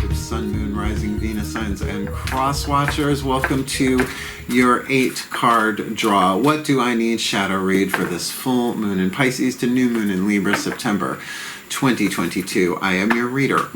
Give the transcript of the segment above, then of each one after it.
relationships, sun, moon, rising, Venus signs, and cross watchers. Welcome to your 8-card draw. What do I need shadow read for this full moon in Pisces to new moon in Libra, September 2022. I am your reader,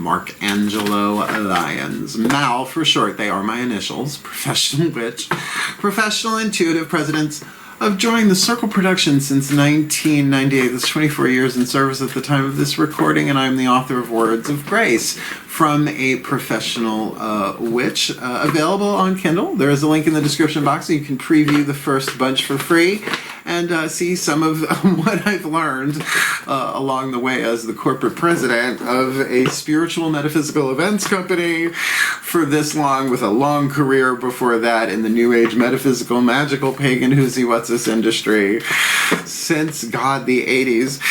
Angelo Lyons. Mal for short, they are my initials. Professional witch, professional intuitive, presidents of Drawing the Circle production since 1998. That's 24 years in service at the time of this recording, and I'm the author of Words of Grace from a Professional Witch, available on Kindle. There is a link in the description box so you can preview the first bunch for free and see some of what I've learned along the way as the corporate president of a spiritual metaphysical events company for this long, with a long career before that in the New Age metaphysical magical pagan who's what's this industry since God the 80s.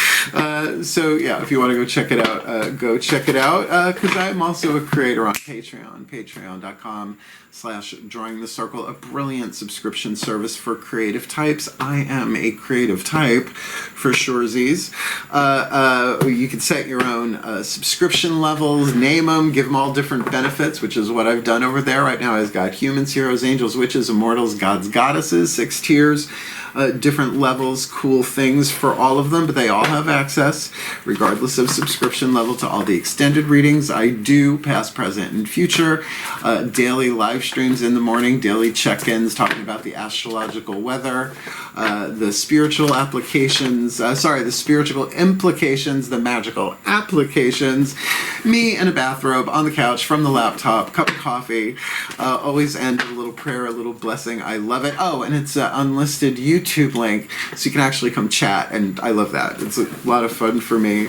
So yeah, if you want to go check it out, go check it out, because I'm also a creator on Patreon, patreon.com/Drawing the Circle, a brilliant subscription service for creative types. I am a creative type for surezies. You can set your own subscription levels, name them, give them all different benefits, which is what I've done over there. Right now I've got humans, heroes, angels, witches, immortals, gods, goddesses, 6 tiers, different levels, cool things for all of them, but they all have access, regardless of subscription level, to all the extended readings I do, past, present, and future, daily live streams in the morning, daily check-ins talking about the astrological weather, the spiritual applications, the spiritual implications, the magical applications, me in a bathrobe on the couch from the laptop, cup of coffee, always end with a little prayer, a little blessing. I love it. Oh, and it's an unlisted YouTube link, so you can actually come chat, and I love that. It's a lot of fun for me.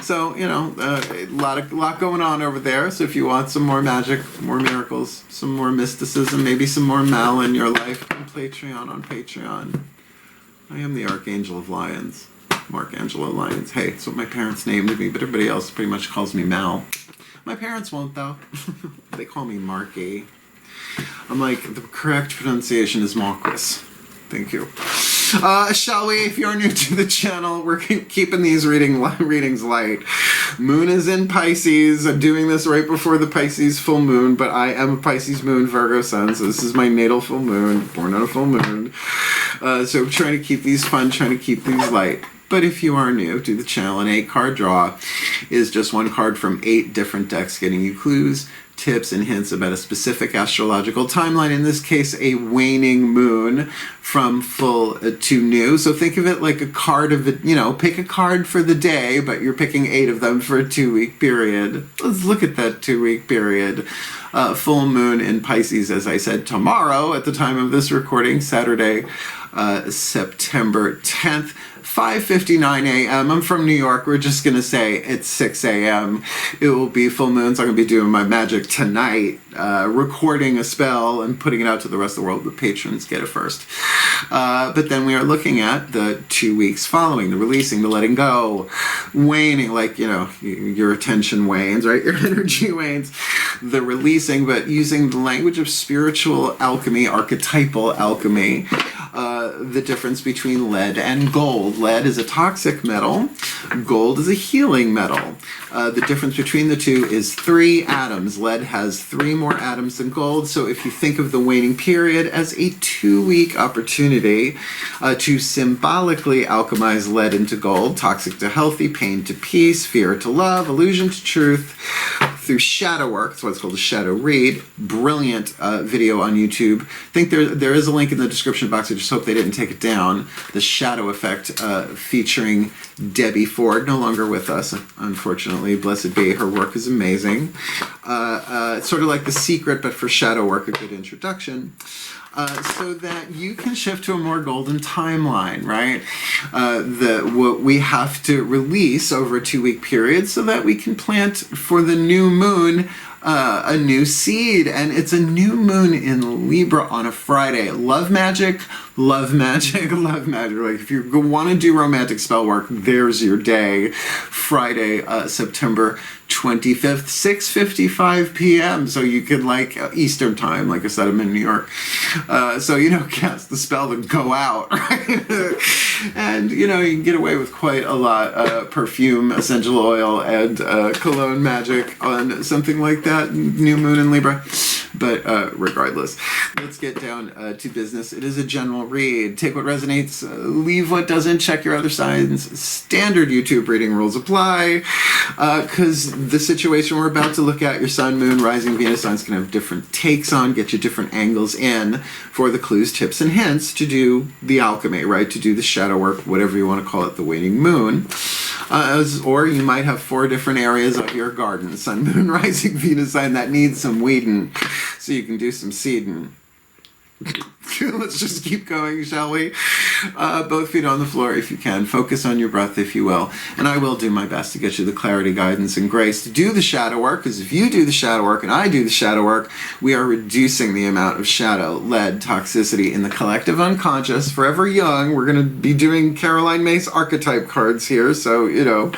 So, you know, a lot going on over there. So if you want some more magic, more miracles, some more mysticism, maybe some more Mal in your life, on Patreon. I am the Archangel of Lyons, Angelo Lyons. Hey, it's what my parents named me, but everybody else pretty much calls me Mal. My parents won't, though. They call me Marky. I'm like, the correct pronunciation is Marquis. Thank you. Shall we? If you're new to the channel, we're keeping these readings light. Moon is in Pisces. I'm doing this right before the Pisces full moon, but I am a Pisces moon, Virgo sun, so this is my natal full moon, born on a full moon. So I'm trying to keep these fun, trying to keep these light. But if you are new to the channel, an 8-card draw is just one card from 8 different decks, getting you clues, tips, and hints about a specific astrological timeline. In this case, a waning moon from full to new. So think of it like a card of it, you know, pick a card for the day, but you're picking 8 of them for a 2-week period. Let's look at that 2-week period. Full moon in Pisces, as I said, tomorrow at the time of this recording, Saturday, September 10th. 5:59 a.m. I'm from New York. We're just going to say it's 6 a.m. It will be full moon, so I'm going to be doing my magic tonight, recording a spell and putting it out to the rest of the world. The patrons get it first. But then we are looking at the 2 weeks following, the releasing, the letting go, waning, like, you know, your attention wanes, right? Your energy wanes, the releasing, but using the language of spiritual alchemy, archetypal alchemy, the difference between lead and gold. Lead is a toxic metal. Gold is a healing metal. The difference between the two is 3 atoms. Lead has 3 more atoms than gold. So if you think of the waning period as a 2-week opportunity to symbolically alchemize lead into gold, toxic to healthy, pain to peace, fear to love, illusion to truth, through shadow work. That's why it's called a shadow read. Brilliant video on YouTube. I think there is a link in the description box. I just hope they didn't take it down. The Shadow Effect, featuring Debbie Ford, no longer with us, unfortunately. Blessed be. Her work is amazing. It's sort of like The Secret, but for shadow work, a good introduction. So that you can shift to a more golden timeline, right? What we have to release over a 2-week period so that we can plant for the new moon a new seed. And it's a new moon in Libra on a Friday. Love magic, Love magic, love magic. Like if you want to do romantic spell work, there's your day. Friday, September 25th, 6:55 p.m. So you can like Eastern time, like I said, I'm in New York. So, you know, cast the spell and go out, right? And, you know, you can get away with quite a lot. Perfume, essential oil, and cologne magic on something like that. New moon in Libra. But regardless, let's get down to business. It is a general read. Take what resonates, leave what doesn't, check your other signs. Standard YouTube reading rules apply. Because the situation we're about to look at, your sun, moon, rising, Venus signs can have different takes on, get you different angles in for the clues, tips, and hints to do the alchemy, right? To do the shadow work, whatever you want to call it, the waning moon. Or you might have 4 different areas of your garden, sun, moon, rising, Venus sign, that needs some weeding. So you can do some seeding. Let's just keep going, shall we? Both feet on the floor if you can. Focus on your breath if you will. And I will do my best to get you the clarity, guidance, and grace to do the shadow work, because if you do the shadow work and I do the shadow work, we are reducing the amount of shadow, lead, toxicity in the collective unconscious. Forever young, we're going to be doing Caroline Myss archetype cards here, so, you know,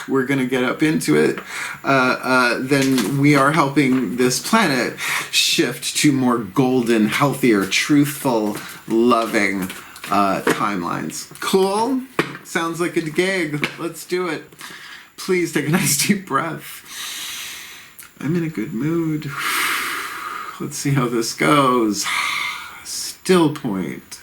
we're going to get up into it. Then we are helping this planet shift to more golden, healthier, truthful, loving timelines. Cool? Sounds like a gig. Let's do it. Please take a nice deep breath. I'm in a good mood. Let's see how this goes. Still point.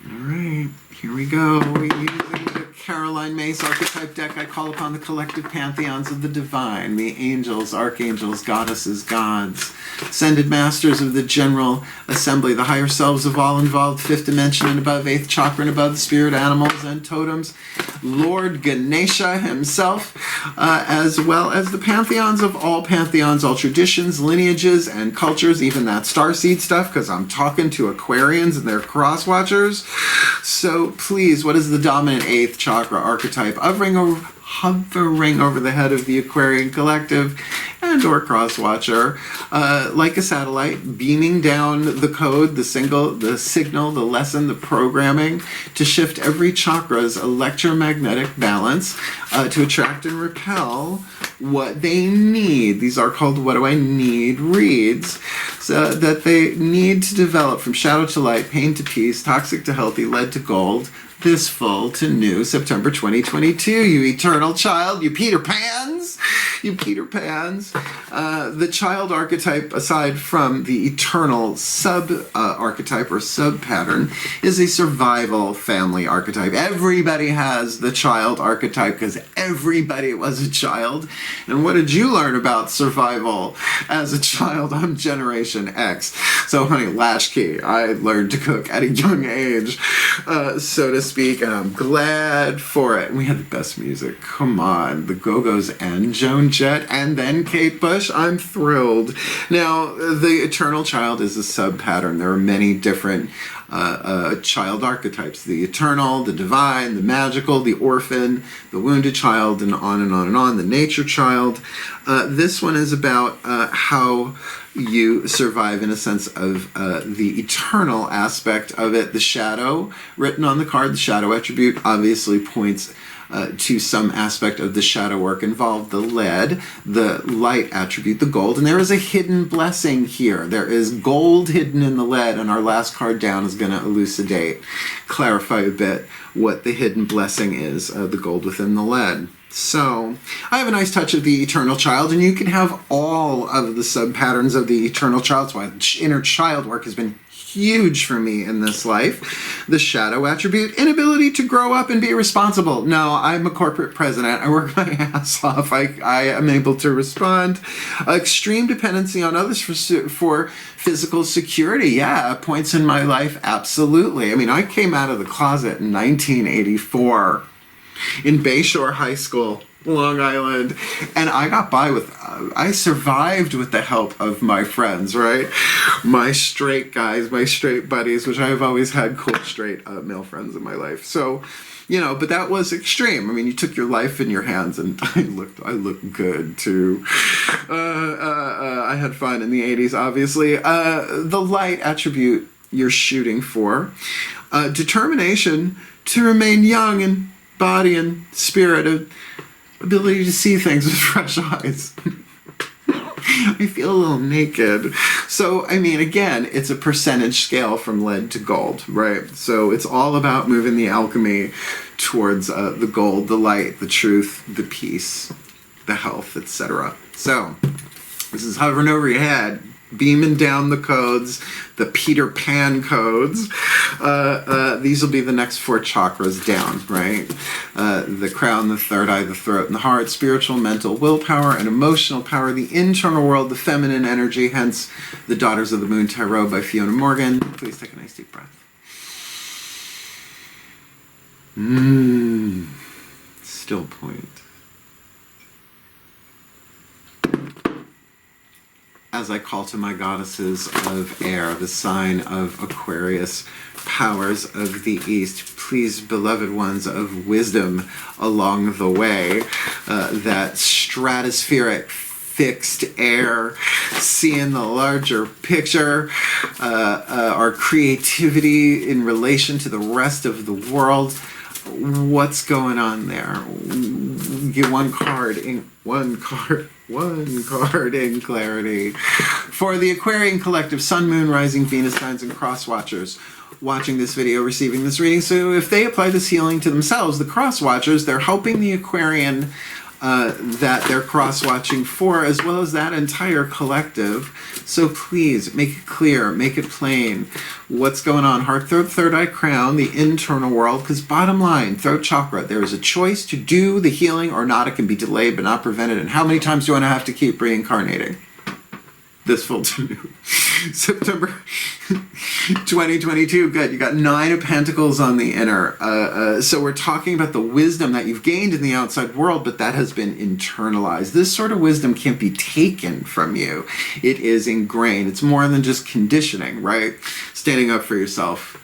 All right, here we go. Using the Caroline Myss archetype deck, I call upon the collective pantheons of the divine, the angels, archangels, goddesses, gods, ascended masters of the general assembly, the higher selves of all involved, 5th dimension and above, 8th chakra and above, spirit animals and totems, Lord Ganesha himself, as well as the pantheons of all pantheons, all traditions, lineages, and cultures, even that starseed stuff, because I'm talking to Aquarians and their cross-watchers. So please, what is the dominant 8th chakra archetype hovering over the head of the Aquarian collective and or cross-watcher, like a satellite, beaming down the code, the signal, the lesson, the programming, to shift every chakra's electromagnetic balance to attract and repel what they need. These are called What Do I Need reads, so that they need to develop from shadow to light, pain to peace, toxic to healthy, lead to gold, this fall to new, September 2022, you eternal child, you Peter Pans, you Peter Pans. The child archetype, aside from the eternal sub-archetype or sub-pattern, is a survival family archetype. Everybody has the child archetype because everybody was a child. And what did you learn about survival as a child? I'm Generation X. So, honey, latchkey. I learned to cook at a young age, so to speak, and I'm glad for it. And we had the best music. Come on. The Go-Go's and Joan Jett, and then Kate Bush. I'm thrilled. Now, the eternal child is a sub-pattern. There are many different child archetypes. The eternal, the divine, the magical, the orphan, the wounded child, and on and on and on. The nature child. This one is about how you survive in a sense of the eternal aspect of it. The shadow written on the card, the shadow attribute, obviously points to some aspect of the shadow work involved. The lead, the light attribute, the gold, and there is a hidden blessing here. There is gold hidden in the lead, and our last card down is going to elucidate, clarify a bit what the hidden blessing is, the gold within the lead. So, I have a nice touch of the eternal child, and you can have all of the sub-patterns of the eternal child. That's why inner child work has been huge for me in this life. The shadow attribute, inability to grow up and be responsible. No, I'm a corporate president. I work my ass off. I am able to respond. Extreme dependency on others for physical security. Yeah, points in my life, absolutely. I mean, I came out of the closet in 1984 in Bayshore High School, Long Island, and I got by with, I survived with the help of my friends, right? My straight guys, my straight buddies, which I have always had cool straight male friends in my life. So You know, but that was extreme. I mean, you took your life in your hands, and I looked good too. I had fun in the 80s, obviously. The light attribute you're shooting for. Determination to remain young in body and spirit. Ability to see things with fresh eyes. I feel a little naked. So, I mean, again, it's a percentage scale from lead to gold, right? So it's all about moving the alchemy towards the gold, the light, the truth, the peace, the health, etc. So, this is hovering over your head, beaming down the codes, the Peter Pan codes. These will be the next 4 chakras down, right? The crown, the third eye, the throat, and the heart, spiritual, mental, willpower, and emotional power, the internal world, the feminine energy, hence the Daughters of the Moon Tarot by Fiona Morgan. Please take a nice deep breath. Still point. As I call to my goddesses of air, the sign of Aquarius, powers of the East, please, beloved ones of wisdom along the way, that stratospheric fixed air, seeing the larger picture, our creativity in relation to the rest of the world. What's going on there? Get one card in clarity. For the Aquarian collective, Sun, Moon, Rising, Venus signs, and cross watchers watching this video, receiving this reading. So if they apply this healing to themselves, the cross watchers, they're helping the Aquarian that they're cross-watching for, as well as that entire collective. So please, make it clear, make it plain. What's going on? Heart, throat, third eye, crown, the internal world. Because bottom line, throat chakra, there is a choice to do the healing or not. It can be delayed but not prevented. And how many times do you want to have to keep reincarnating? This full to new. September 2022. Good. You got 9 of Pentacles on the inner. So we're talking about the wisdom that you've gained in the outside world, but that has been internalized. This sort of wisdom can't be taken from you. It is ingrained. It's more than just conditioning, right? Standing up for yourself.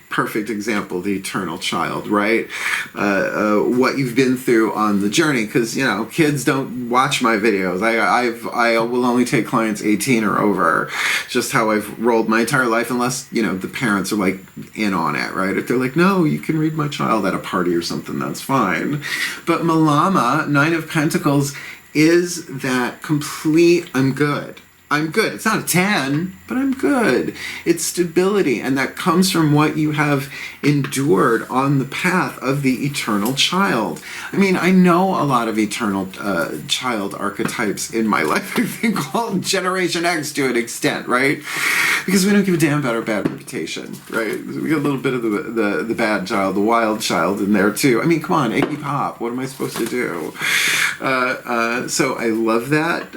Perfect example, the eternal child, right? What you've been through on the journey, because, you know, kids don't watch my videos. I will only take clients 18 or over. Just how I've rolled my entire life, unless, you know, the parents are like in on it, right? If they're like, no, you can read my child at a party or something, that's fine. But Malama, 9 of Pentacles, is that complete, I'm good. I'm good. It's not a 10, but I'm good. It's stability, and that comes from what you have endured on the path of the eternal child. I mean, I know a lot of eternal child archetypes in my life. I think all Generation X to an extent, right? Because we don't give a damn about our bad reputation, right? We got a little bit of the bad child, the wild child in there too. I mean, come on, Iggy Pop, what am I supposed to do? So I love that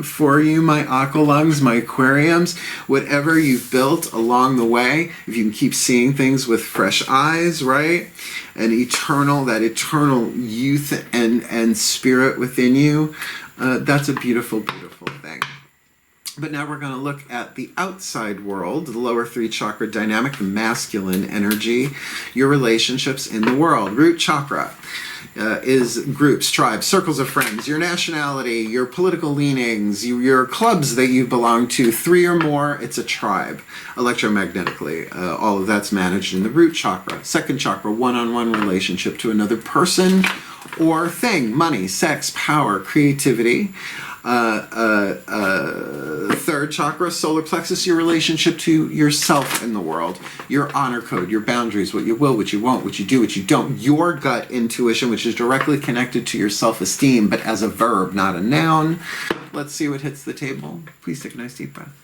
for you, my aqua lungs, my aquariums. Whatever you've built along the way, if you can keep seeing things with fresh eyes, right? And that eternal youth and spirit within you, that's a beautiful, beautiful thing. But now we're going to look at the outside world, the lower 3 chakra dynamic, the masculine energy, your relationships in the world. Root chakra is groups, tribes, circles of friends, your nationality, your political leanings, your clubs that you belong to. 3 or more, it's a tribe. Electromagnetically, all of that's managed in the root chakra. Second chakra, one-on-one relationship to another person or thing, money, sex, power, creativity. Third chakra, solar plexus, your relationship to yourself in the world, your honor code, your boundaries, what you will, what you won't, what you do, what you don't, your gut intuition, which is directly connected to your self-esteem, but as a verb, not a noun. Let's see what hits the table. Please take a nice deep breath.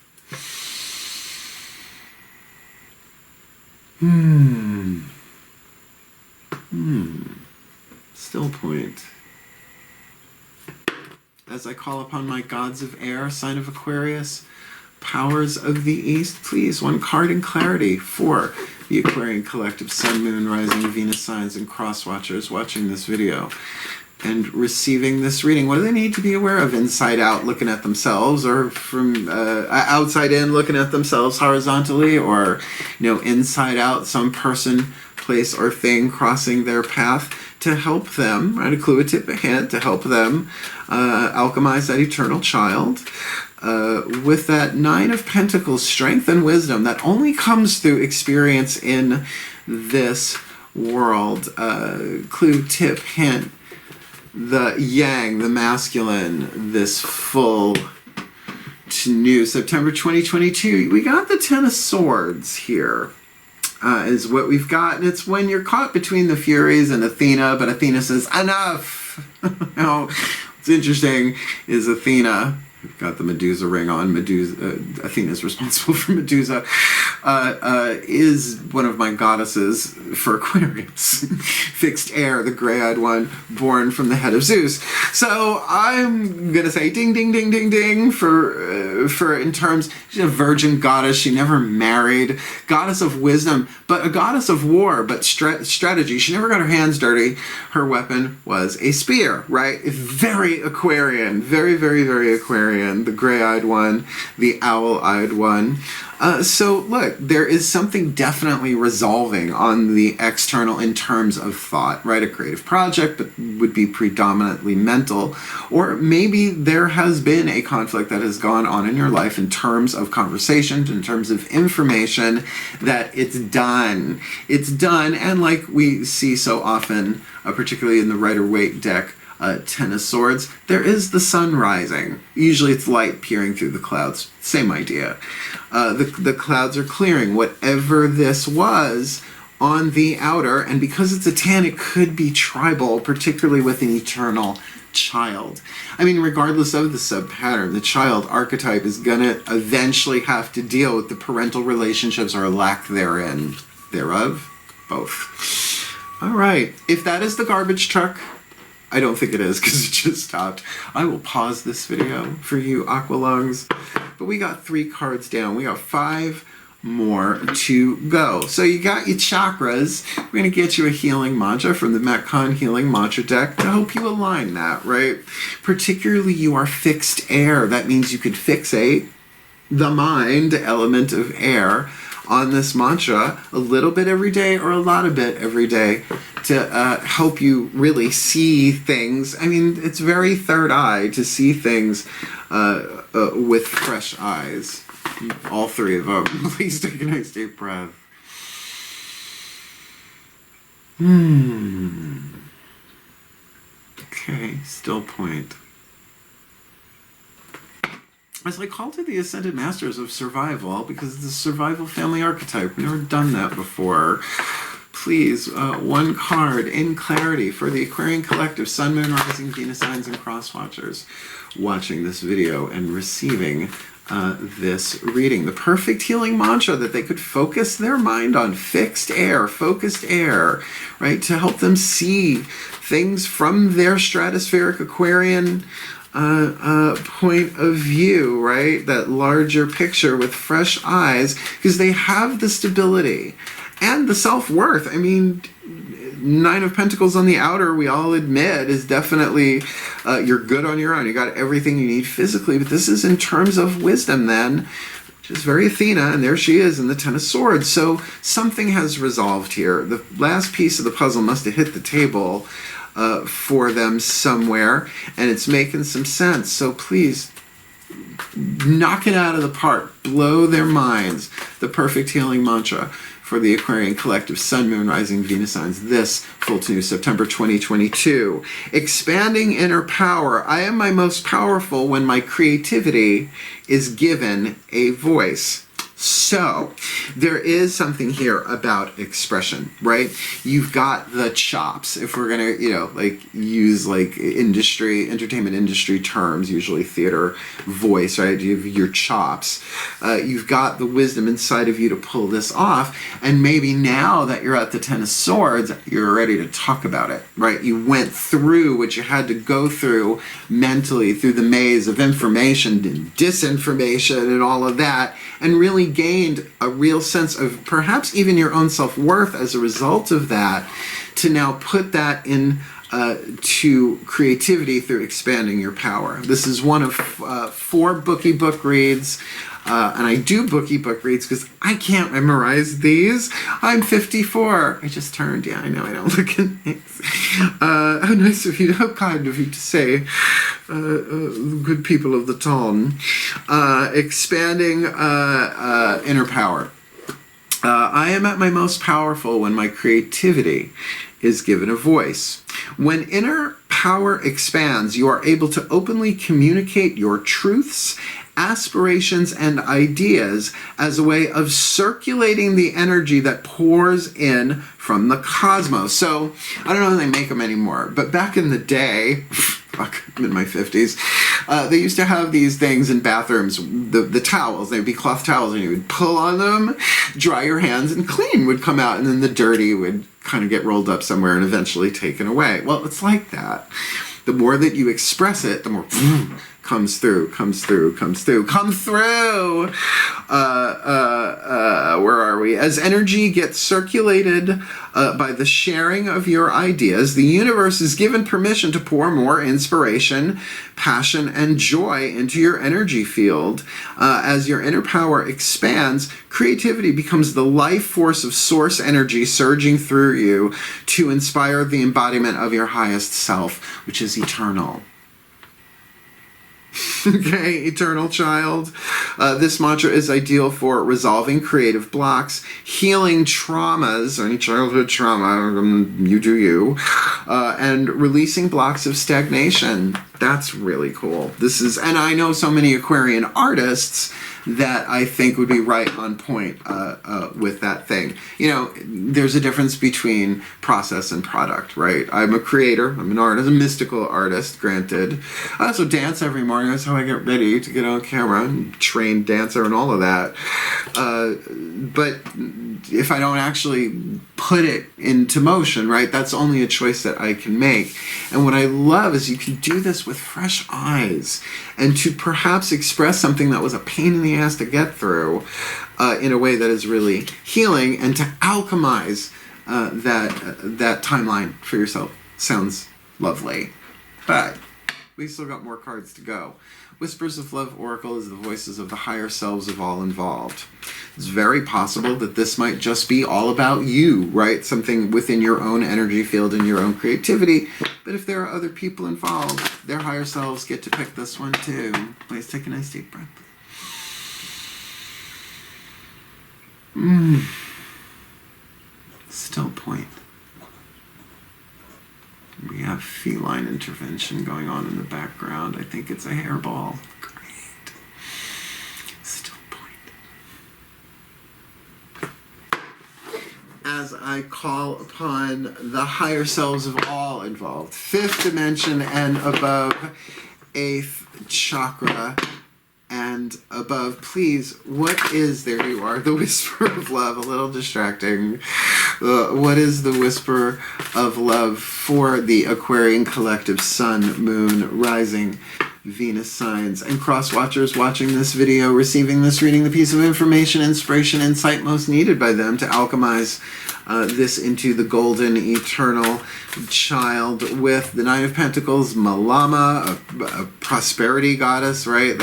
Still point. As I call upon my gods of air, sign of Aquarius, powers of the East, please, 1 card in clarity for the Aquarian collective, Sun, Moon, Rising, Venus signs, and cross watchers watching this video and receiving this reading. What do they need to be aware of? Inside out, looking at themselves, or from outside in, looking at themselves horizontally, or, you know, inside out, some person place or thing crossing their path to help them, right? A clue, a tip, a hint to help them alchemize that eternal child. With that Nine of Pentacles, strength and wisdom that only comes through experience in this world. Clue, tip, hint, the yang, the masculine, this full new September 2022. We got the Ten of Swords here. Is what we've got, and it's when you're caught between the Furies and Athena, but Athena says, enough! Now, what's interesting is Athena, we've got the Medusa ring on, Athena's responsible for Medusa, is one of my goddesses for Aquarius. Fixed air, the gray-eyed one, born from the head of Zeus. So I'm gonna say ding, ding, ding, ding, ding for in terms, she's a virgin goddess, she never married, goddess of wisdom, but a goddess of war, but strategy. She never got her hands dirty. Her weapon was a spear, right? Very Aquarian, very, very, very Aquarian. The gray-eyed one, the owl-eyed one. So look, there is something definitely resolving on the external in terms of thought, right? A creative project, but would be predominantly mental. Or maybe there has been a conflict that has gone on in your life in terms of conversation, in terms of information, that it's done. It's done, and like we see so often, particularly in the Rider-Waite deck, Ten of Swords, there is the sun rising. Usually it's light peering through the clouds. Same idea. The clouds are clearing. Whatever this was on the outer, and because it's a 10, it could be tribal, particularly with an eternal child. I mean, regardless of the sub-pattern, the child archetype is going to eventually have to deal with the parental relationships or lack thereof. Both. All right. If that is the garbage truck, I don't think it is because it just stopped. I will pause this video for you aqua lungs. But we got 3 cards down. We got 5 more to go. So you got your chakras. We're going to get you a healing mantra from the Metcon Healing Mantra deck to help you align that, right? Particularly you are fixed air. That means you could fixate the mind element of air on this mantra a little bit every day or a lot of bit every day to help you really see things. I mean, it's very third eye to see things with fresh eyes. All 3 of them. Please take a nice deep breath. Okay, still point. As I call to the Ascended Masters of Survival, because it's the survival family archetype. We've never done that before. Please, 1 card in clarity for the Aquarian Collective, Sun, Moon, Rising, Venus signs, and cross watchers watching this video and receiving this reading. The perfect healing mantra that they could focus their mind on. Fixed air, focused air, right? To help them see things from their stratospheric Aquarian point of view, right? That larger picture with fresh eyes, because they have the stability and the self-worth. I mean, Nine of Pentacles on the outer, we all admit, is definitely, you're good on your own. You got everything you need physically, but this is in terms of wisdom then, which is very Athena, and there she is in the Ten of Swords. So something has resolved here. The last piece of the puzzle must have hit the table for them somewhere, and it's making some sense. So please, knock it out of the park. Blow their minds. The perfect healing mantra for the Aquarian Collective, Sun, Moon, Rising, Venus signs, this full to new September 2022. Expanding inner power. I am my most powerful when my creativity is given a voice. So, there is something here about expression, right? You've got the chops. If we're gonna, use entertainment industry terms, usually theater voice, right? You have your chops. You've got the wisdom inside of you to pull this off, and maybe now that you're at the Ten of Swords, you're ready to talk about it, right? You went through what you had to go through mentally, through the maze of information and disinformation and all of that, and really gained a real sense of perhaps even your own self-worth as a result of that, to now put that in to creativity through expanding your power. This is one of 4 bookie book reads. And I do bookie book reads because I can't memorize these. I'm 54. I just turned. Yeah, I know I don't look at things. How nice of you, how kind of you to say, good people of the town. Expanding inner power. I am at my most powerful when my creativity is given a voice. When inner power expands, you are able to openly communicate your truths, aspirations, and ideas as a way of circulating the energy that pours in from the cosmos. So, I don't know if they make them anymore, but back in the day, fuck, I'm in my 50s, they used to have these things in bathrooms, the towels, they'd be cloth towels, and you would pull on them, dry your hands, and clean would come out, and then the dirty would kind of get rolled up somewhere and eventually taken away. Well, it's like that. The more that you express it, the more comes through. Where are we? As energy gets circulated by the sharing of your ideas, the universe is given permission to pour more inspiration, passion, and joy into your energy field. As your inner power expands, creativity becomes the life force of source energy surging through you to inspire the embodiment of your highest self, which is eternal. Okay, eternal child. This mantra is ideal for resolving creative blocks, healing traumas, any childhood trauma, you do you, and releasing blocks of stagnation. That's really cool. This is, and I know so many Aquarian artists that I think would be right on point with that thing. You know, there's a difference between process and product, right? I'm a creator, I'm an artist, a mystical artist, granted. I also dance every morning. That's how I get ready to get on camera, and trained dancer and all of that. But if I don't actually put it into motion, right, that's only a choice that I can make. And what I love is you can do this with fresh eyes, and to perhaps express something that was a pain in the ass to get through in a way that is really healing, and to alchemize that timeline for yourself. Sounds lovely. But we still got more cards to go. Whispers of Love Oracle is the voices of the higher selves of all involved. It's very possible that this might just be all about you, right? Something within your own energy field and your own creativity. But if there are other people involved, their higher selves get to pick this one too. Please take a nice deep breath. Still point. We have feline intervention going on in the background. I think it's a hairball. Great. Still point. As I call upon the higher selves of all involved, 5th dimension and above, 8th chakra and above, please, what is, there you are, the whisper of love, a little distracting. What is the whisper of love for the Aquarian collective sun, moon, rising, Venus signs, and cross-watchers watching this video, receiving this reading, the piece of information, inspiration, insight most needed by them to alchemize this into the golden, eternal child with the 9 of Pentacles, Malama, a prosperity goddess, right?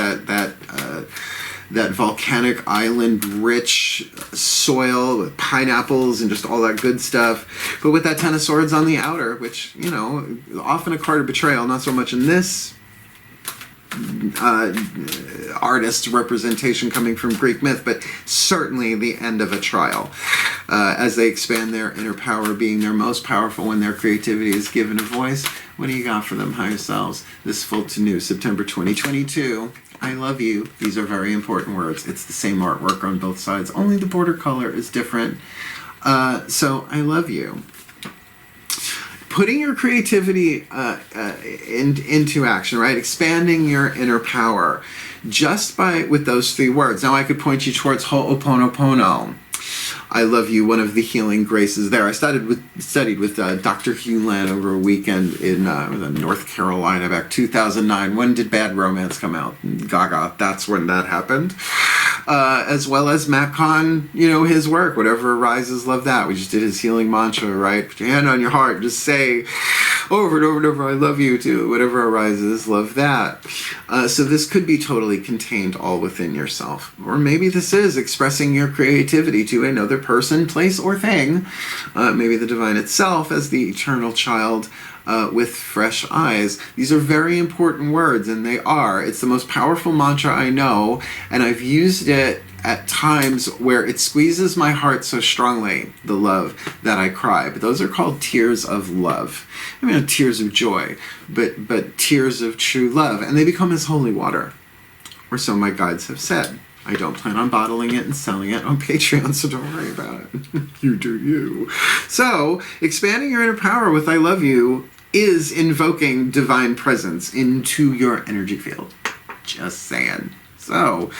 That volcanic island rich soil with pineapples and just all that good stuff. But with that 10 of Swords on the outer, which, you know, often a card of betrayal, not so much in this artist representation coming from Greek myth, but certainly the end of a trial. As they expand their inner power, being their most powerful when their creativity is given a voice. What do you got for them, higher selves? This full to new, September 2022. I love you. These are very important words. It's the same artwork on both sides, only the border color is different. So I love you. Putting your creativity into action, right? Expanding your inner power just with those 3 words. Now I could point you towards Ho'oponopono. I love you, one of the healing graces there. I studied with Dr. Hugh Lan over a weekend in North Carolina back 2009. When did Bad Romance come out? Gaga, that's when that happened. As well as Matt Kahn, you know, his work, Whatever Arises, love that. We just did his healing mantra, right? Put your hand on your heart, just say, over and over and over. I love you too. Whatever arises, love that. So this could be totally contained all within yourself. Or maybe this is expressing your creativity to another person, place, or thing. Maybe the divine itself as the eternal child with fresh eyes. These are very important words, and they are. It's the most powerful mantra I know, and I've used it at times where it squeezes my heart so strongly, the love, that I cry. But those are called tears of love. I mean, tears of joy, but tears of true love. And they become as holy water, or so my guides have said. I don't plan on bottling it and selling it on Patreon, so don't worry about it. You do you. So, expanding your inner power with I love you is invoking divine presence into your energy field. Just saying. So,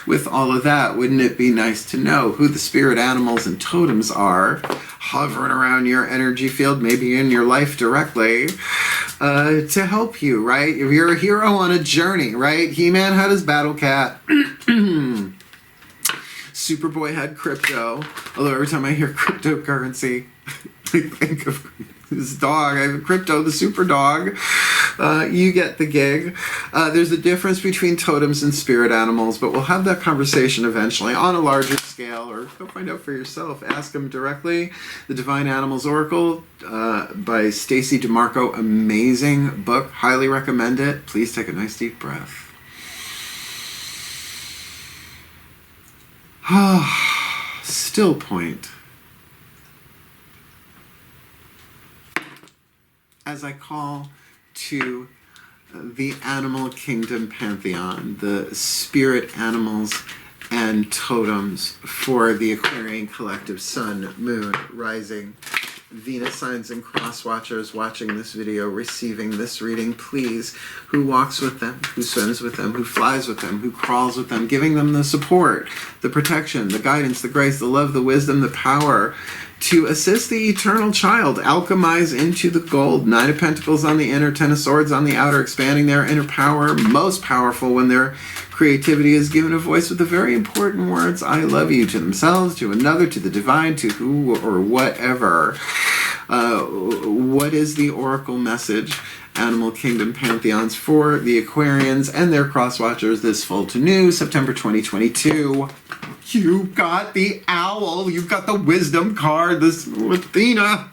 with all of that, wouldn't it be nice to know who the spirit animals and totems are hovering around your energy field, maybe in your life directly, to help you, right? If you're a hero on a journey, right? He-Man had his battle cat. Superboy had crypto. Although every time I hear cryptocurrency, I think of his dog. I have Crypto, the super dog. You get the gig. There's a difference between totems and spirit animals, but we'll have that conversation eventually on a larger scale, or go find out for yourself. Ask them directly. The Divine Animals Oracle by Stacy DeMarco. Amazing book. Highly recommend it. Please take a nice deep breath. Still point. As I call to the animal kingdom pantheon, the spirit animals and totems for the Aquarian collective, sun, moon, rising, Venus signs and cross watchers watching this video, receiving this reading, please, who walks with them, who swims with them, who flies with them, who crawls with them, giving them the support, the protection, the guidance, the grace, the love, the wisdom, the power to assist the eternal child, alchemize into the gold. 9 of Pentacles on the inner, 10 of Swords on the outer, expanding their inner power, most powerful when their creativity is given a voice with the very important words, I love you, to themselves, to another, to the divine, to who or whatever. What is the oracle message? Animal Kingdom Pantheons for the Aquarians and their cross-watchers this full to new, September 2022. You've got the owl, you've got the wisdom card, this Athena.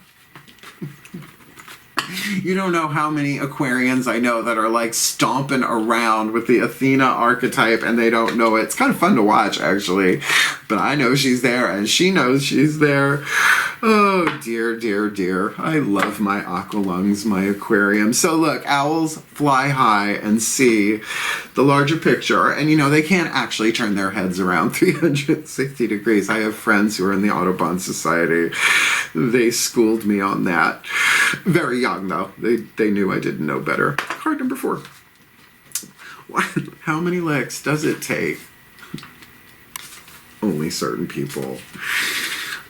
You don't know how many Aquarians I know that are like stomping around with the Athena archetype and they don't know it. It's kind of fun to watch, actually. But I know she's there and she knows she's there. Oh, dear, dear, dear. I love my aqua lungs, my aquarium. So look, owls fly high and see the larger picture. And you know, they can't actually turn their heads around 360 degrees. I have friends who are in the Audubon Society. They schooled me on that. Very young, though. They knew I didn't know better. Card number 4. How many licks does it take? Only certain people,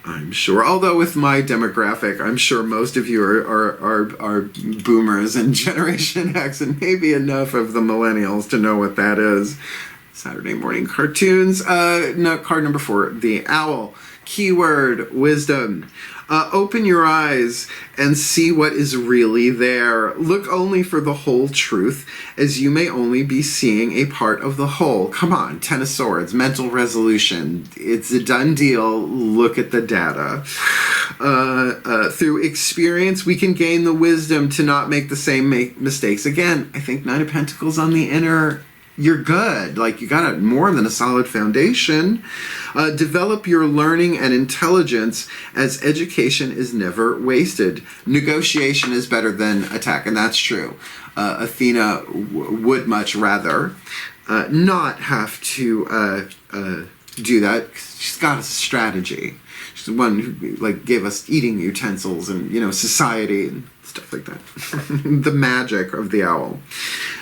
I'm sure. Although with my demographic, I'm sure most of you are boomers and Generation X, and maybe enough of the millennials to know what that is. Saturday morning cartoons. No, card number 4, the owl. Keyword, wisdom. Open your eyes and see what is really there. Look only for the whole truth, as you may only be seeing a part of the whole. Come on, 10 of Swords, mental resolution. It's a done deal. Look at the data. Through experience, we can gain the wisdom to not make the same mistakes again. I think 9 of Pentacles on the inner. You're good. Like, you got more than a solid foundation. Develop your learning and intelligence, as education is never wasted. Negotiation is better than attack, and that's true. Athena would much rather not have to do that. She's got a strategy. She's the one who like gave us eating utensils and, you know, society and stuff like that. The magic of the owl.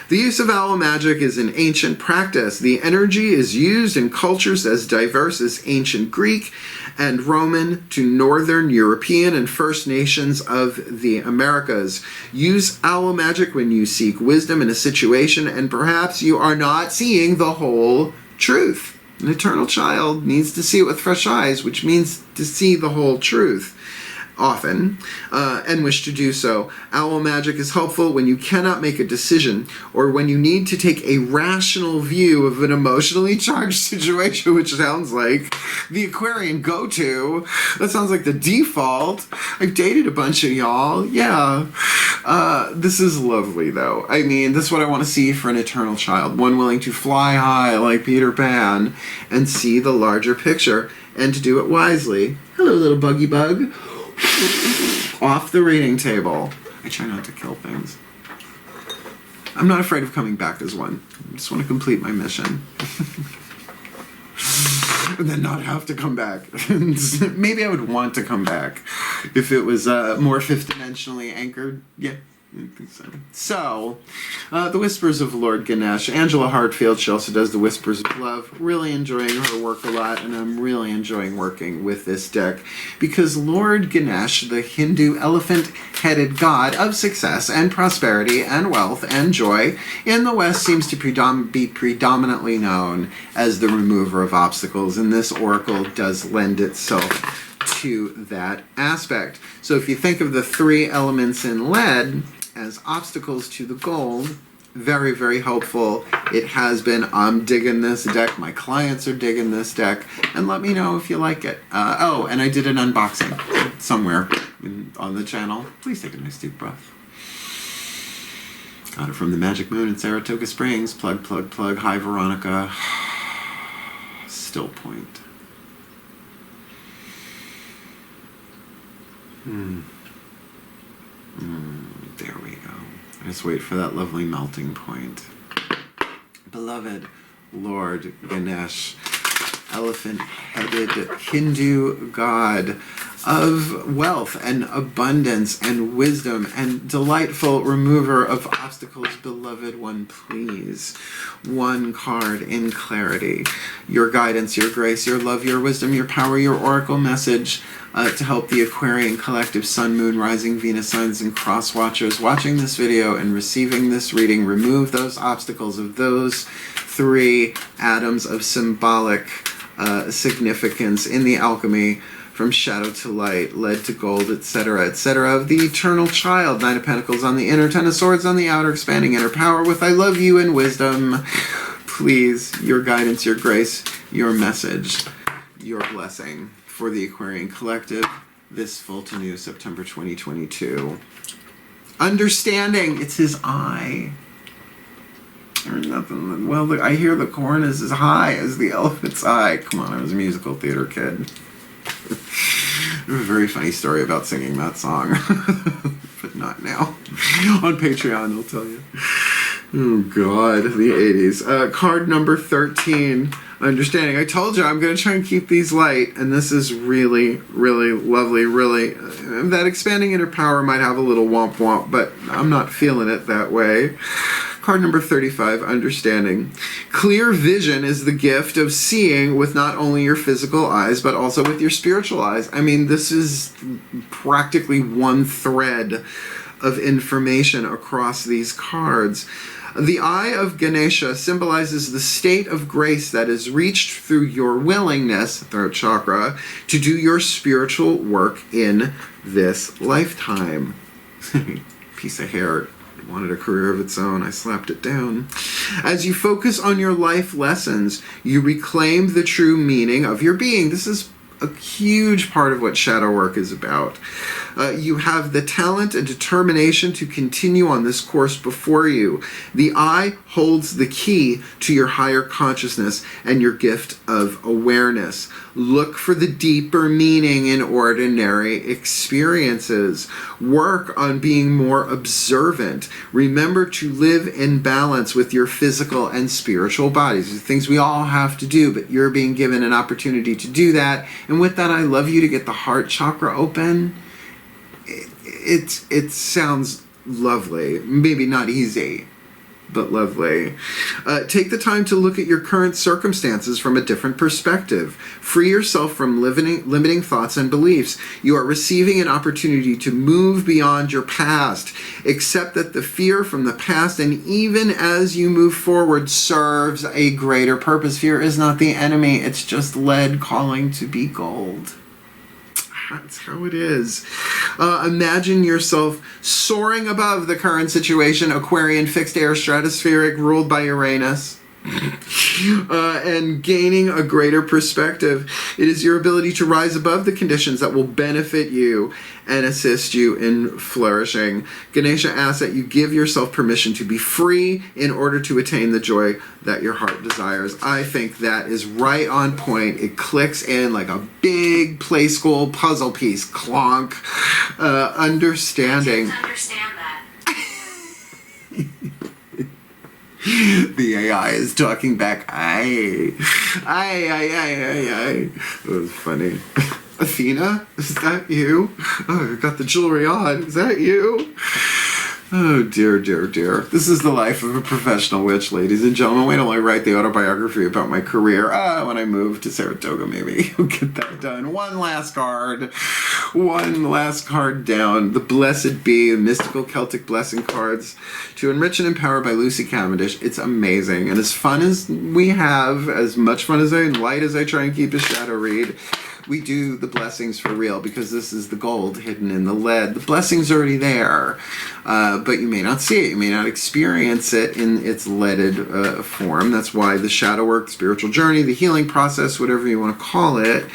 The use of owl magic is an ancient practice. The energy is used in cultures as diverse as ancient Greek and Roman to Northern European and First Nations of the Americas. Use owl magic when you seek wisdom in a situation and perhaps you are not seeing the whole truth. An eternal child needs to see it with fresh eyes, which means to see the whole truth. often, and wish to do so. Owl magic is helpful when you cannot make a decision or when you need to take a rational view of an emotionally charged situation, which sounds like the Aquarian go-to. That sounds like the default. I've dated a bunch of y'all. Yeah. This is lovely, though. I mean, this is what I want to see for an eternal child. One willing to fly high like Peter Pan and see the larger picture and to do it wisely. Hello, little buggy bug. Off the reading table. I try not to kill things. I'm not afraid of coming back as one. I just want to complete my mission. And then not have to come back. Maybe I would want to come back if it was more fifth-dimensionally anchored. Yeah. I think so. So, the Whispers of Lord Ganesh. Angela Hartfield, she also does the Whispers of Love. Really enjoying her work a lot, and I'm really enjoying working with this deck because Lord Ganesh, the Hindu elephant-headed god of success and prosperity and wealth and joy, in the West seems to be predominantly known as the remover of obstacles, and this oracle does lend itself to that aspect. So if you think of the three elements in lead as obstacles to the gold, very, very helpful. It has been. I'm digging this deck. My clients are digging this deck. And let me know if you like it. Oh, and I did an unboxing somewhere on the channel. Please take a nice deep breath. Got it from the Magic Moon in Saratoga Springs. Plug, plug, plug. Hi, Veronica. Still point. There we go. I just wait for that lovely melting point. Beloved Lord Ganesh, elephant-headed Hindu god of wealth and abundance and wisdom and delightful remover of obstacles. Beloved one, please. One card in clarity. Your guidance, your grace, your love, your wisdom, your power, your oracle message to help the Aquarian collective Sun, Moon, Rising, Venus signs and cross watchers watching this video and receiving this reading remove those obstacles of those three atoms of symbolic significance in the alchemy from shadow to light, lead to gold, etc., etc., of the eternal child. Nine of Pentacles on the inner, Ten of Swords on the outer, expanding inner power with I love you and wisdom. Please, your guidance, your grace, your message, your blessing for the Aquarian collective this full to new September 2022. Understanding, it's his eye. There's nothing. Well, I hear the corn is as high as the elephant's eye. Come on, I was a musical theater kid. I have a very funny story about singing that song, but not now. On Patreon, I'll tell you. Oh, God, the 80s. Card number 13, Understanding. I told you I'm going to try and keep these light, and this is really, really lovely, really. That expanding inner power might have a little womp womp, but I'm not feeling it that way. Card number 35, Understanding. Clear vision is the gift of seeing with not only your physical eyes, but also with your spiritual eyes. I mean, this is practically one thread of information across these cards. The eye of Ganesha symbolizes the state of grace that is reached through your willingness, throat chakra, to do your spiritual work in this lifetime. Piece of hair wanted a career of its own. I slapped it down. As you focus on your life lessons, you reclaim the true meaning of your being. This is a huge part of what shadow work is about. You have the talent and determination to continue on this course before you. The eye holds the key to your higher consciousness and your gift of awareness. Look for the deeper meaning in ordinary experiences. Work on being more observant. Remember to live in balance with your physical and spiritual bodies. These are things we all have to do, but you're being given an opportunity to do that. And with that, I love you to get the heart chakra open. It sounds lovely. Maybe not easy, but lovely. Take the time to look at your current circumstances from a different perspective. Free yourself from limiting thoughts and beliefs. You are receiving an opportunity to move beyond your past. Accept that the fear from the past, and even as you move forward, serves a greater purpose. Fear is not the enemy. It's just lead calling to be gold. That's how it is. Imagine yourself soaring above the current situation, Aquarian fixed air stratospheric ruled by Uranus. And gaining a greater perspective. It is your ability to rise above the conditions that will benefit you and assist you in flourishing. Ganesha asks that you give yourself permission to be free in order to attain the joy that your heart desires. I think that is right on point. It clicks in like a big play school puzzle piece. Clonk. Understanding. I didn't understand that. The AI is talking back. Aye. It was funny. Athena, is that you? Oh, you got the jewelry on. Is that you? Oh, dear, dear, dear. This is the life of a professional witch, ladies and gentlemen. Wait till I write the autobiography about my career. When I move to Saratoga, maybe. I'll get that done. One last card. One last card down. The Blessed Bee, the Mystical Celtic Blessing cards. To Enrich and Empower by Lucy Cavendish. It's amazing. And as fun as we have, as much fun as light as I try and keep a shadow read, we do the blessings for real, because this is the gold hidden in the lead. The blessing's already there, but you may not see it. You may not experience it in its leaded form. That's why the shadow work, the spiritual journey, the healing process, whatever you want to call it,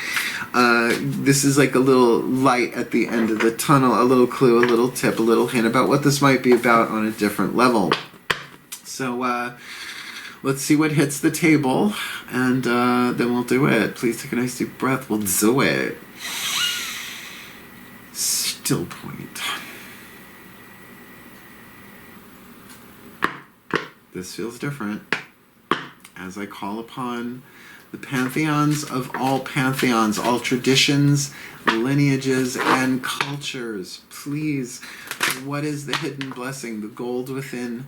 this is like a little light at the end of the tunnel, a little clue, a little tip, a little hint about what this might be about on a different level. So, let's see what hits the table, and then we'll do it. Please take a nice deep breath. We'll do it. Still point. This feels different. As I call upon the pantheons of all pantheons, all traditions, lineages, and cultures. Please, what is the hidden blessing? The gold within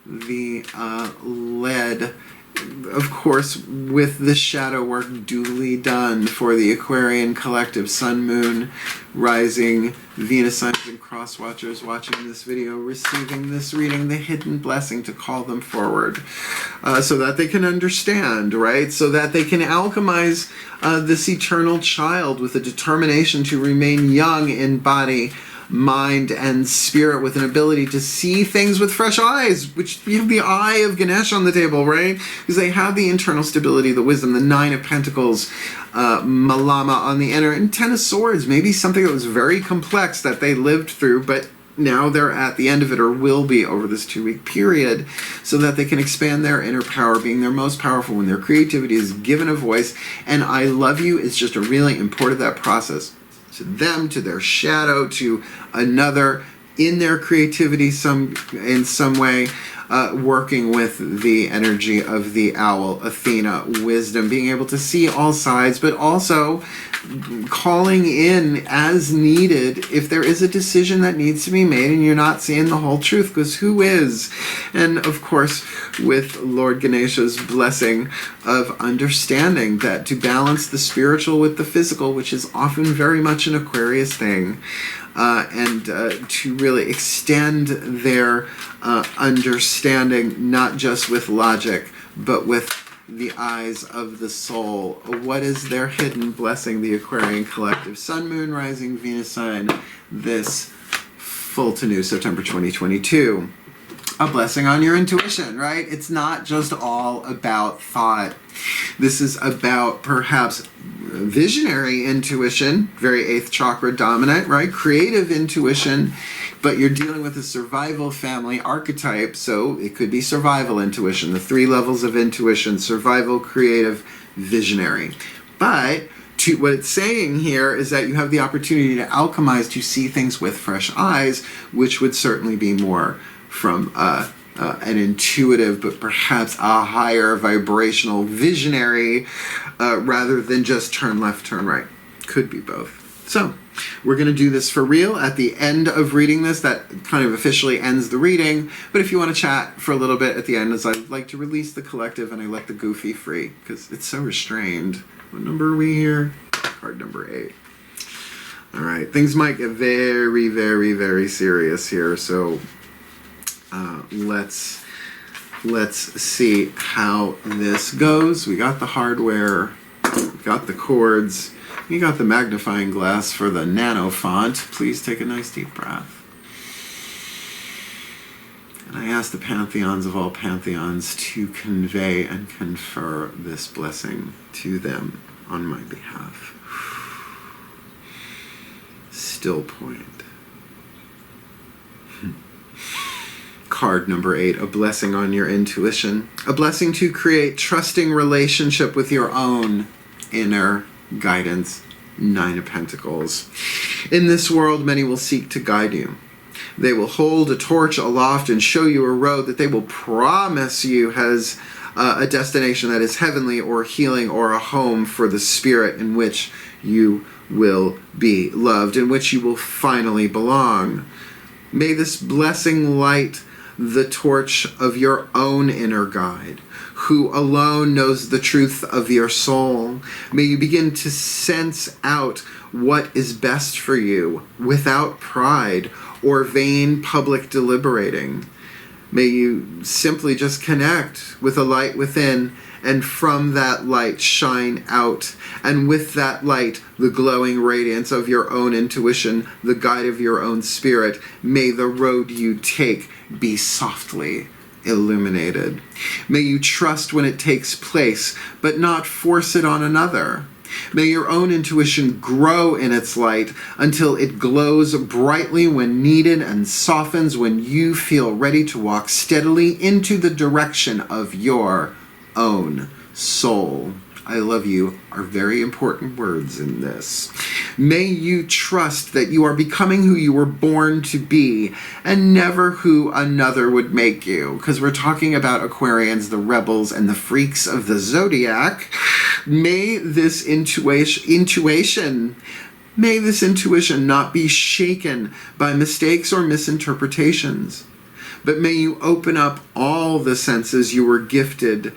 the lead, of course, with the shadow work duly done for the Aquarian collective, Sun, Moon, Rising, Venus signs, and cross watchers watching this video, receiving this reading, the hidden blessing to call them forward, so that they can understand, right? So that they can alchemize this eternal child with a determination to remain young in body, mind, and spirit, with an ability to see things with fresh eyes, which you have the eye of Ganesh on the table, right? Because they have the internal stability, the wisdom, the Nine of Pentacles, Malama on the inner, and Ten of Swords, maybe something that was very complex that they lived through, but now they're at the end of it, or will be over this 2-week period, so that they can expand their inner power, being their most powerful when their creativity is given a voice. And I love you is just a really important that process. To them, to their shadow, to another, in their creativity in some way, working with the energy of the owl, Athena, wisdom, being able to see all sides, but also calling in as needed if there is a decision that needs to be made and you're not seeing the whole truth, because who is? And of course, with Lord Ganesha's blessing of understanding that to balance the spiritual with the physical, which is often very much an Aquarius thing, and to really extend their understanding, not just with logic, but with the eyes of the soul. What is their hidden blessing, the Aquarian collective? Sun, Moon, Rising, Venus sign, this full to new September 2022. A blessing on your intuition, right? It's not just all about thought. This is about perhaps visionary intuition, very 8th chakra dominant, right? Creative intuition, but you're dealing with a survival family archetype, so it could be survival intuition, the 3 levels of intuition: survival, creative, visionary. But what it's saying here is that you have the opportunity to alchemize, to see things with fresh eyes, which would certainly be more from an intuitive, but perhaps a higher vibrational visionary, rather than just turn left, turn right. Could be both. So we're going to do this for real at the end of reading this. That kind of officially ends the reading. But if you want to chat for a little bit at the end, as I like to release the collective and I let the goofy free, because it's so restrained. What number are we here? Card number 8. All right. Things might get very, very, very serious here. So let's see how this goes. We got the hardware, we got the chords. You got the magnifying glass for the nano font. Please take a nice deep breath. And I ask the pantheons of all pantheons to convey and confer this blessing to them on my behalf. Still point. Card number 8, a blessing on your intuition. A blessing to create trusting relationship with your own inner guidance. 9 of Pentacles. In this world, many will seek to guide you. They will hold a torch aloft and show you a road that they will promise you has a destination that is heavenly or healing or a home for the spirit in which you will be loved, in which you will finally belong. May this blessing light the torch of your own inner guide, who alone knows the truth of your soul. May you begin to sense out what is best for you without pride or vain public deliberating. May you simply just connect with a light within, and from that light shine out. And with that light, the glowing radiance of your own intuition, the guide of your own spirit, may the road you take be softly illuminated. May you trust when it takes place, but not force it on another. May your own intuition grow in its light until it glows brightly when needed and softens when you feel ready to walk steadily into the direction of your own soul. I love you are very important words in this. May you trust that you are becoming who you were born to be and never who another would make you. Because we're talking about Aquarians, the rebels, and the freaks of the zodiac. May this intuition not be shaken by mistakes or misinterpretations. But may you open up all the senses you were gifted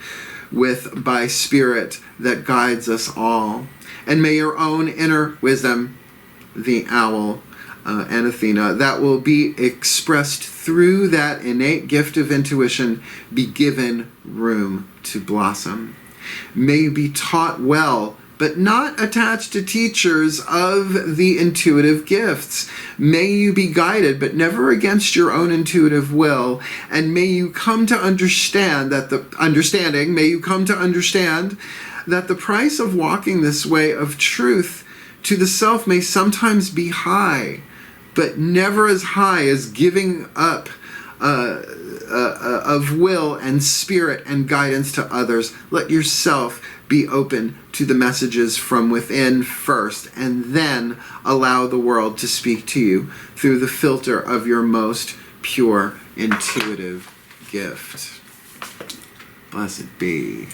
with by Spirit that guides us all. And may your own inner wisdom, the owl and Athena, that will be expressed through that innate gift of intuition, be given room to blossom. May you be taught well, but not attached to teachers of the intuitive gifts. May you be guided, but never against your own intuitive will. And may you come to understand that the price of walking this way of truth to the self may sometimes be high, but never as high as giving up of will and spirit and guidance to others. Let yourself be open to the messages from within first, and then allow the world to speak to you through the filter of your most pure intuitive gift. Blessed be.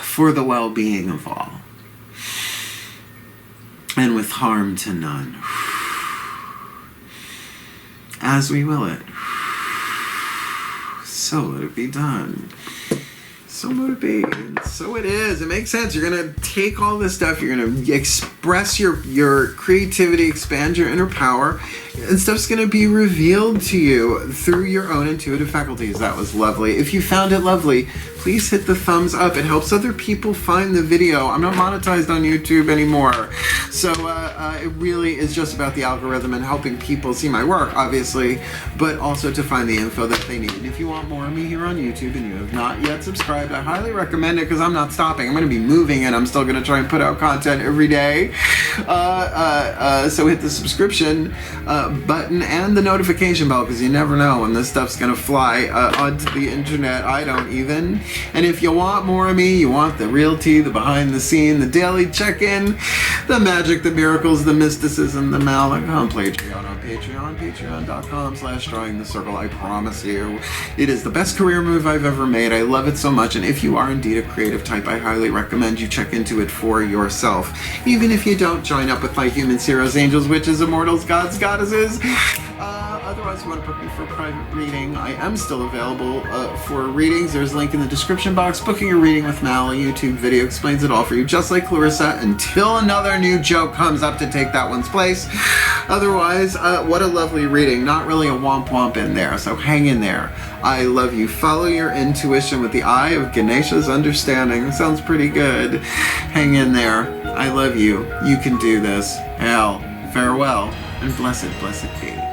For the well-being of all, and with harm to none, as we will it, so let it be done. So let it be. So it is. It makes sense. You're going to take all this stuff, you're going to express your creativity, expand your inner power, and stuff's going to be revealed to you through your own intuitive faculties. That was lovely. If you found it lovely, please hit the thumbs up. It helps other people find the video. I'm not monetized on YouTube anymore. So it really is just about the algorithm and helping people see my work, obviously, but also to find the info that they need. And if you want more of me here on YouTube and you have not yet subscribed, I highly recommend it because I'm not stopping. I'm going to be moving and I'm still going to try and put out content every day. So hit the subscription button and the notification bell because you never know when this stuff's going to fly onto the internet. I don't even. And if you want more of me, you want the real tea, the behind the scene, the daily check-in, the magic, the miracles, the mysticism, the magic, on Patreon, patreon.com/drawing the circle. I promise you, it is the best career move I've ever made. I love it so much. And if you are indeed a creative type, I highly recommend you check into it for yourself. Even if you don't join up with my humans, heroes, angels, witches, immortals, gods, goddesses, Otherwise, if you want to book me for a private reading, I am still available for readings. There's a link in the description box. Booking a reading with Mal, a YouTube video explains it all for you, just like Clarissa, until another new joke comes up to take that one's place. Otherwise, what a lovely reading. Not really a womp womp in there, so hang in there. I love you. Follow your intuition with the eye of Ganesha's understanding. That sounds pretty good. Hang in there. I love you. You can do this. Hail, farewell, and blessed, blessed be.